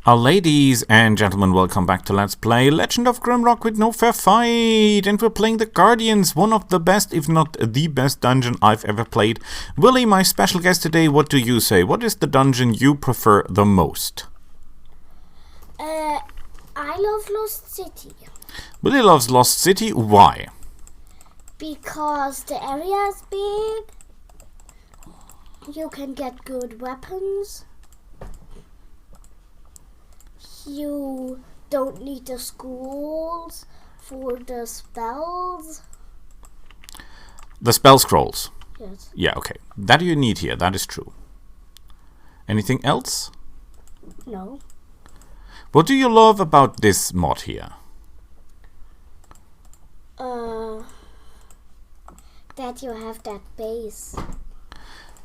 Ladies and gentlemen, welcome back to Let's Play Legend of Grimrock with No Fair Fight. And we're playing the Guardians, one of the best, if not the best dungeon I've ever played. Willie, my special guest today, what do you say? What is the dungeon you prefer the most? I love Lost City. Willie loves Lost City. Why? Because the area is big. You can get good weapons. You don't need the schools for the spells. The spell scrolls. Yes. Yeah, okay. That you need here, that is true. Anything else? No. What do you love about this mod here? That you have that base.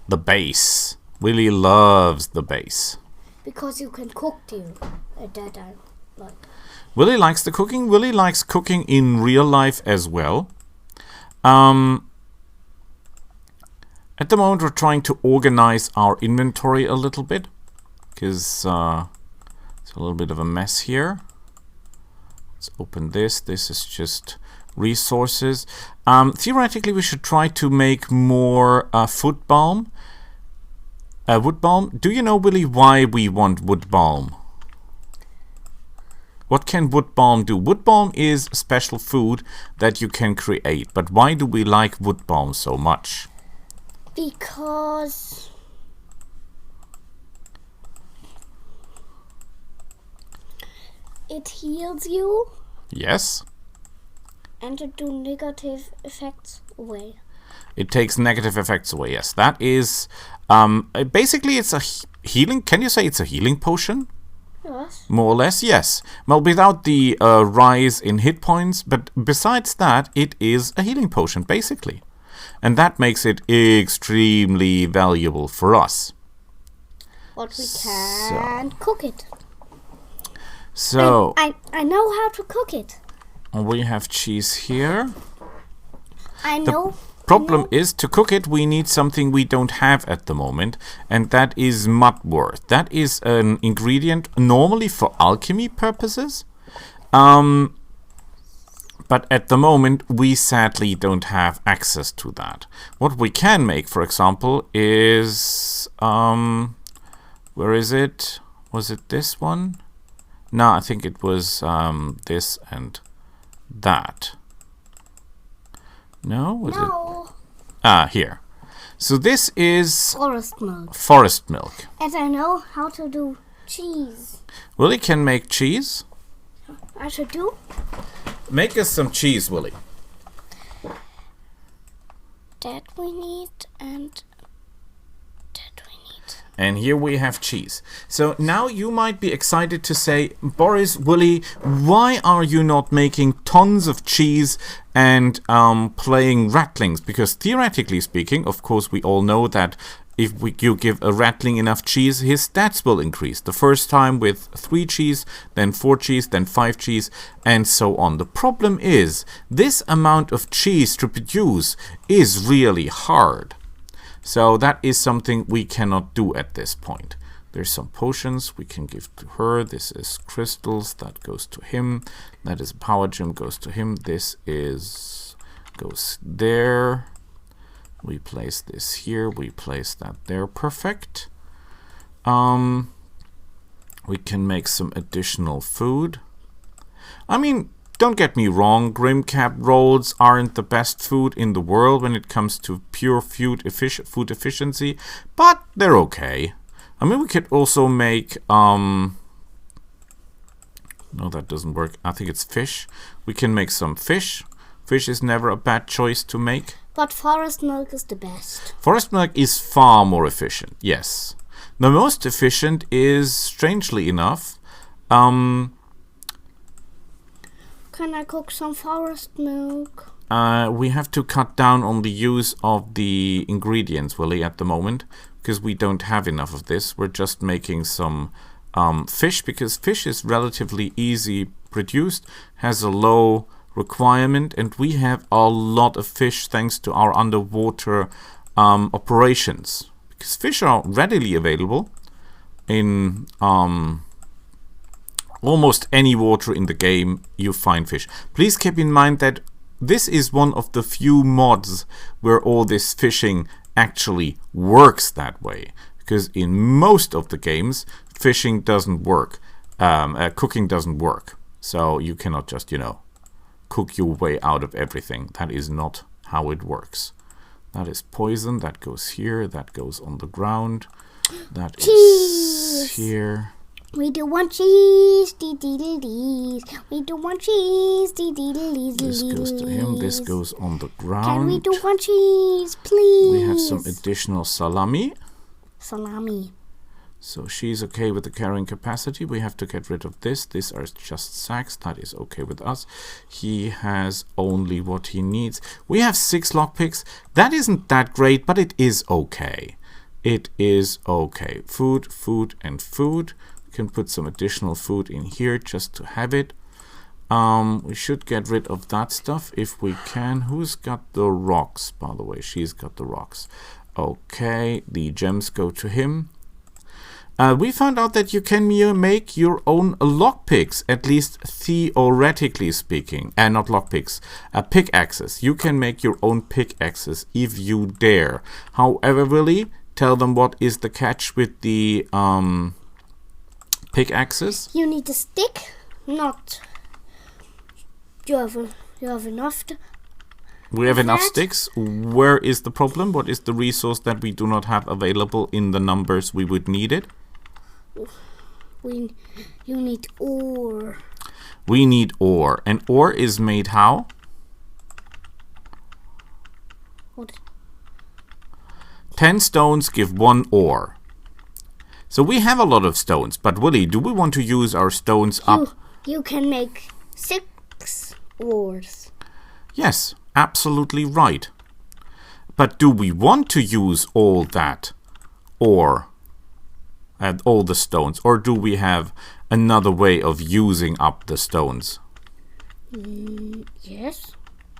The base. Willie loves the base. Because you can cook too. That I like. Willie likes the cooking. Willie likes cooking in real life as well. At the moment we're trying to organize our inventory a little bit. Because it's a little bit of a mess here. Let's open this. This is just resources. Theoretically we should try to make more food balm. Wood balm. Do you know, Willie, why we want wood balm? What can wood balm do? Wood balm is special food that you can create. But why do we like wood balm so much? Because it heals you. Yes. And it do negative effects away. It takes negative effects away. Yes, that is basically it's a healing. Can you say it's a healing potion? Yes. More or less, yes. Well, without the rise in hit points, but besides that, it is a healing potion basically, and that makes it extremely valuable for us. But we can't cook it. So I know how to cook it. we have cheese here. I know. Problem is, to cook it, we need something we don't have at the moment, and that is mudwort. That is an ingredient normally for alchemy purposes, but at the moment we sadly don't have access to that. What we can make, for example, is where is it? Was it this one? No, I think it was this and that. No? Was it? Here. So this is Forest milk. Forest milk. And I know how to do cheese. Willie can make cheese. I should do? Make us some cheese, Willie. That we need and that we need. And here we have cheese. So now you might be excited to say, Boris, Willie, why are you not making tons of cheese and playing rattlings? Because theoretically speaking, of course, we all know that if you give a rattling enough cheese, his stats will increase. The first time with 3 cheese, then 4 cheese, then 5 cheese, and so on. The problem is, this amount of cheese to produce is really hard. So that is something we cannot do at this point. There's some potions we can give to her. This is crystals. That goes to him. That is power gem. Goes to him. This is goes there. We place this here. We place that there. Perfect. We can make some additional food. I mean, don't get me wrong, Grimcap rolls aren't the best food in the world when it comes to pure food efficiency, but they're okay. I mean, we could also make, no, that doesn't work. I think it's fish. We can make some fish. Fish is never a bad choice to make. But forest milk is the best. Forest milk is far more efficient, yes. The most efficient is, strangely enough, Can I cook some forest milk? we have to cut down on the use of the ingredients, Willie, at the moment, because we don't have enough of this. We're just making some fish, because fish is relatively easy produced, has a low requirement, and we have a lot of fish thanks to our underwater operations. Because fish are readily available in almost any water in the game, you find fish. Please keep in mind that this is one of the few mods where all this fishing actually works that way. Because in most of the games, fishing doesn't work. Cooking doesn't work. So you cannot just, cook your way out of everything. That is not how it works. That is poison. That goes here. That goes on the ground. That is here. We don't want cheese. We don't want cheese. This goes to him. This goes on the ground. Can we do one cheese, please? We have some additional salami. Salami. So she's okay with the carrying capacity. We have to get rid of this. These are just sacks. That is okay with us. He has only what he needs. We have 6 lockpicks. That isn't that great, but it is okay. It is okay. Food, food, and food. We can put some additional food in here just to have it. We should get rid of that stuff if we can. Who's got the rocks, by the way? She's got the rocks. Okay, the gems go to him. We found out that you can make your own lockpicks, at least theoretically speaking. Not lockpicks, pickaxes. You can make your own pickaxes if you dare. However, Willy, tell them what is the catch with the pickaxes. You need a stick, not. You have enough. We have enough sticks. Where is the problem? What is the resource that we do not have available in the numbers we would need it? You need ore. We need ore. And ore is made how? What? 10 stones give 1 ore. So we have a lot of stones. But Willy, do we want to use our stones up? You can make 6 ores. Yes, absolutely right. But do we want to use all that ore? And all the stones, or do we have another way of using up the stones? Yes.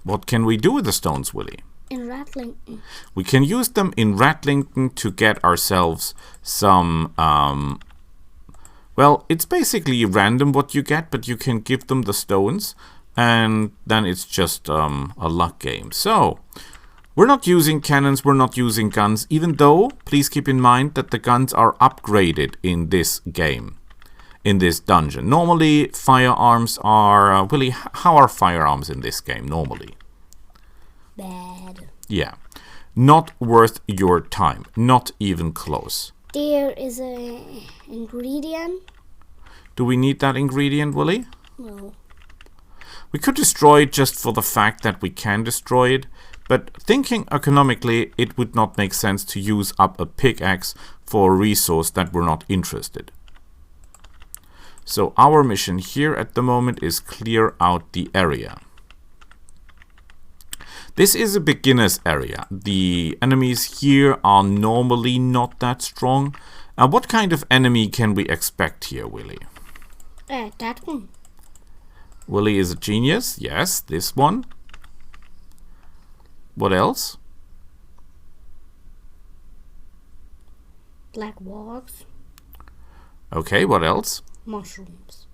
What can we do with the stones, Willy? In Ratlington. We can use them in Ratlington to get ourselves some, well, it's basically random what you get, but you can give them the stones, and then it's just a luck game. So, we're not using cannons, we're not using guns, even though, please keep in mind that the guns are upgraded in this game, in this dungeon. Normally, firearms are... Willy, how are firearms in this game, normally? Bad. Yeah. Not worth your time. Not even close. There is an ingredient. Do we need that ingredient, Willy? No. We could destroy it just for the fact that we can destroy it. But thinking economically, it would not make sense to use up a pickaxe for a resource that we're not interested. So our mission here at the moment is clear out the area. This is a beginner's area. The enemies here are normally not that strong. What kind of enemy can we expect here, Willy? That one. Willy is a genius. Yes, this one. What else? Black wogs. Okay, what else? Mushrooms.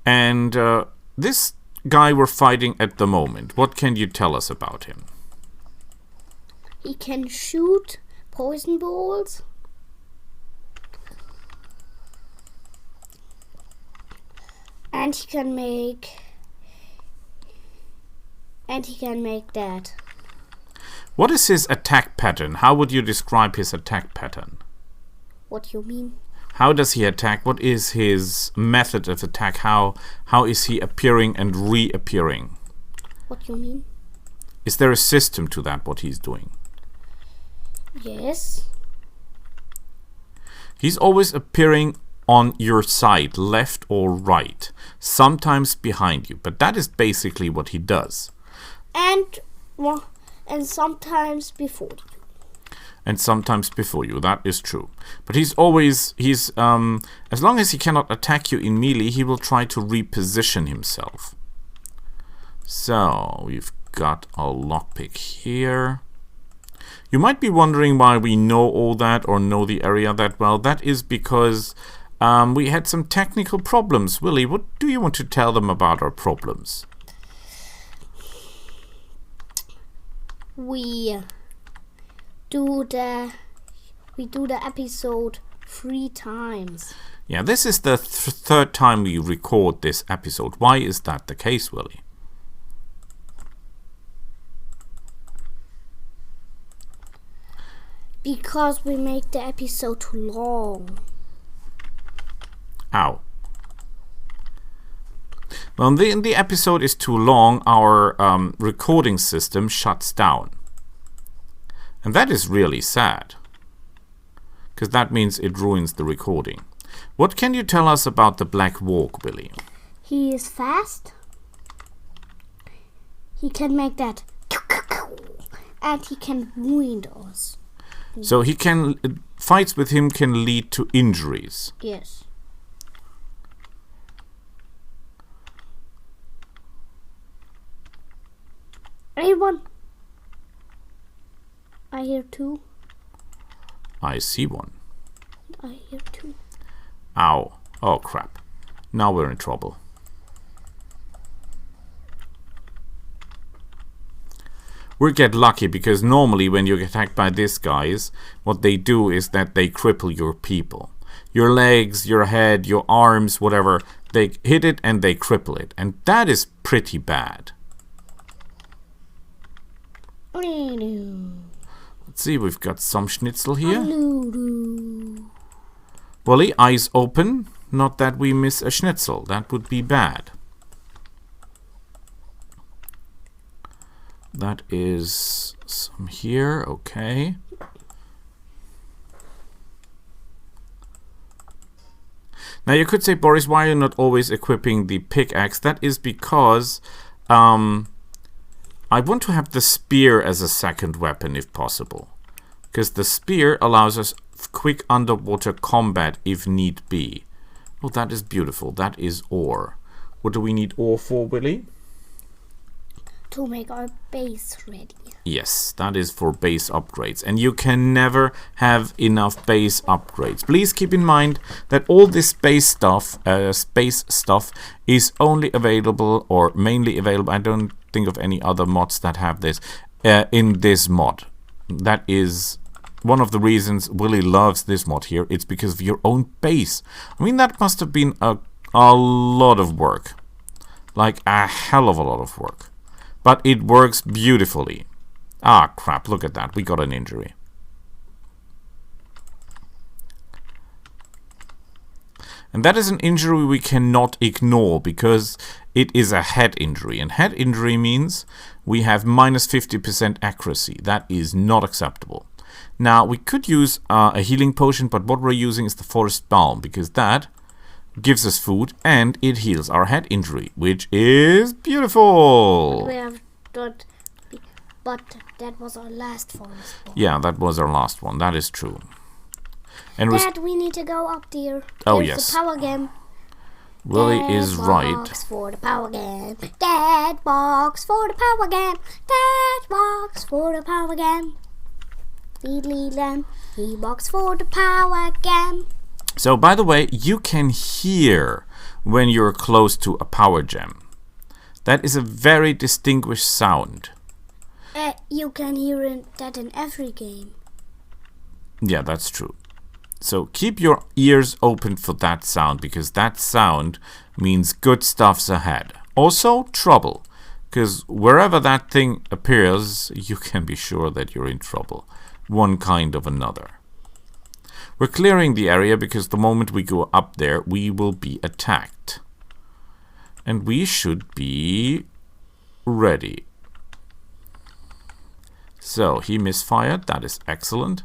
And this guy we're fighting at the moment, what can you tell us about him? He can shoot poison balls. And he can make that. What is his attack pattern? How would you describe his attack pattern? What do you mean? How does he attack? What is his method of attack? How is he appearing and reappearing? What do you mean? Is there a system to that, what he's doing? Yes. He's always appearing on your side, left or right. Sometimes behind you. But that is basically what he does. And sometimes before you. And sometimes before you, that is true. But as long as he cannot attack you in melee, he will try to reposition himself. So, we've got a lockpick here. You might be wondering why we know all that or know the area that well. That is because we had some technical problems. Willy, what do you want to tell them about our problems? We do the episode 3 times. Yeah, this is the third time we record this episode. Why is that the case, Willy? Because we make the episode too long. Ow. When the episode is too long, our recording system shuts down. And that is really sad. Because that means it ruins the recording. What can you tell us about the Black Walk, Willy? He is fast. He can make that. And he can wound us. So he can... fights with him can lead to injuries. Yes. Anyone? I hear 2. I see one. I hear 2. Ow. Oh, crap. Now we're in trouble. We get lucky because normally when you get attacked by these guys, what they do is that they cripple your people. Your legs, your head, your arms, whatever. They hit it and they cripple it. And that is pretty bad. Let's see, we've got some schnitzel here. Willy, eyes open. Not that we miss a schnitzel. That would be bad. That is some here. Okay. Now you could say, Boris, why are you not always equipping the pickaxe? That is because I want to have the spear as a second weapon if possible. Because the spear allows us quick underwater combat if need be. Oh, that is beautiful. That is ore. What do we need ore for, Willy? To make our base ready. Yes, that is for base upgrades. And you can never have enough base upgrades. Please keep in mind that all this space stuff is only available or mainly available. I don't think of any other mods that have this in this mod. That is one of the reasons Willy loves this mod here. It's because of your own base. I mean, that must have been a lot of work. Like a hell of a lot of work. But it works beautifully. Ah, crap, look at that. We got an injury. And that is an injury we cannot ignore because it is a head injury. And head injury means we have minus 50% accuracy. That is not acceptable. Now, we could use a healing potion, but what we're using is the forest balm because that gives us food and it heals our head injury, which is beautiful. We have done, but that was our last forest balm. Yeah, that was our last one. That is true. And Dad, we need to go up there. Oh, There's yes. the power game. Willy is right. Box for the power game. Dad box for the power game. Dad box for the power game. Feedly lamb. He box for the power game. So, by the way, you can hear when you're close to a power gem. That is a very distinguished sound. You can hear that in every game. Yeah, that's true. So keep your ears open for that sound because that sound means good stuff's ahead. Also, trouble. Because wherever that thing appears, you can be sure that you're in trouble. One kind of another. We're clearing the area because the moment we go up there, we will be attacked. And we should be ready. So, he misfired. That is excellent.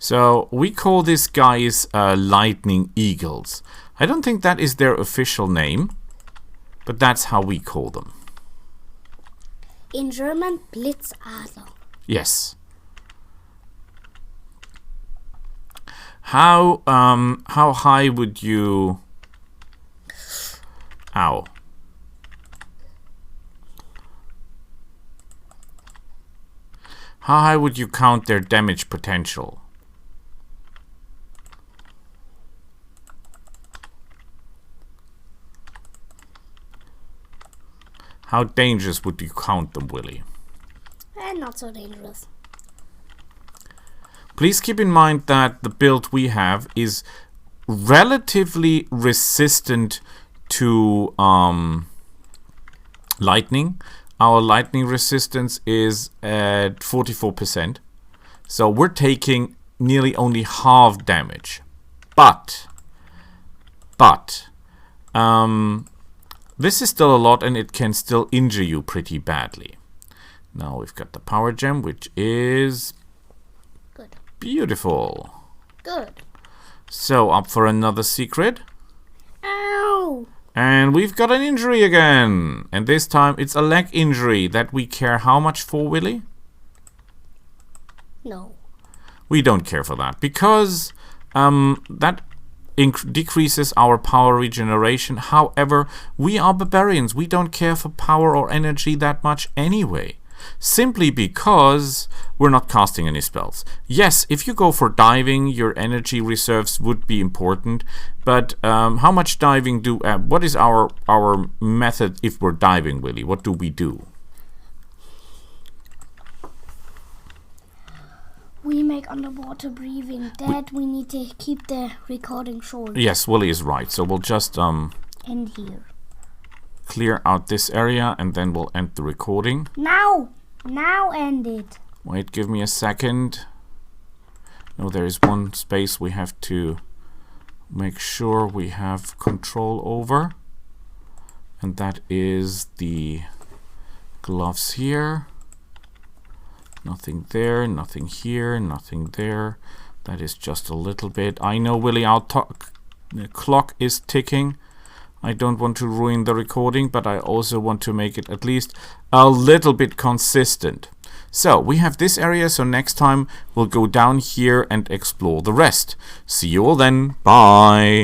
So, we call these guys lightning eagles. I don't think that is their official name, but that's how we call them. In German, Blitzadler. Yes. How high would you How? How high would you count their damage potential? How dangerous would you count them, Willy? Not so dangerous. Please keep in mind that the build we have is relatively resistant to lightning. Our lightning resistance is at 44%. So we're taking nearly only half damage. But this is still a lot, and it can still injure you pretty badly. Now we've got the power gem, which is good. Beautiful. Good. So up for another secret. Ow! And we've got an injury again. And this time it's a leg injury that we care how much for, Willy? No. We don't care for that because that decreases our power regeneration. However, we are barbarians. We don't care for power or energy that much anyway. Simply because we're not casting any spells. Yes, if you go for diving, your energy reserves would be important. But how much diving do... what is our method if we're diving, Willy? What do we do? We make underwater breathing. That we need to keep the recording short. Yes, Willy is right. So we'll just end here. Clear out this area and then we'll end the recording. Now end it. Wait, give me a second. No, there is one space we have to make sure we have control over. And that is the gloves here. Nothing there, nothing here, nothing there. That is just a little bit. I know, Willy, the clock is ticking. I don't want to ruin the recording, but I also want to make it at least a little bit consistent. So we have this area, so next time we'll go down here and explore the rest. See you all then. Bye.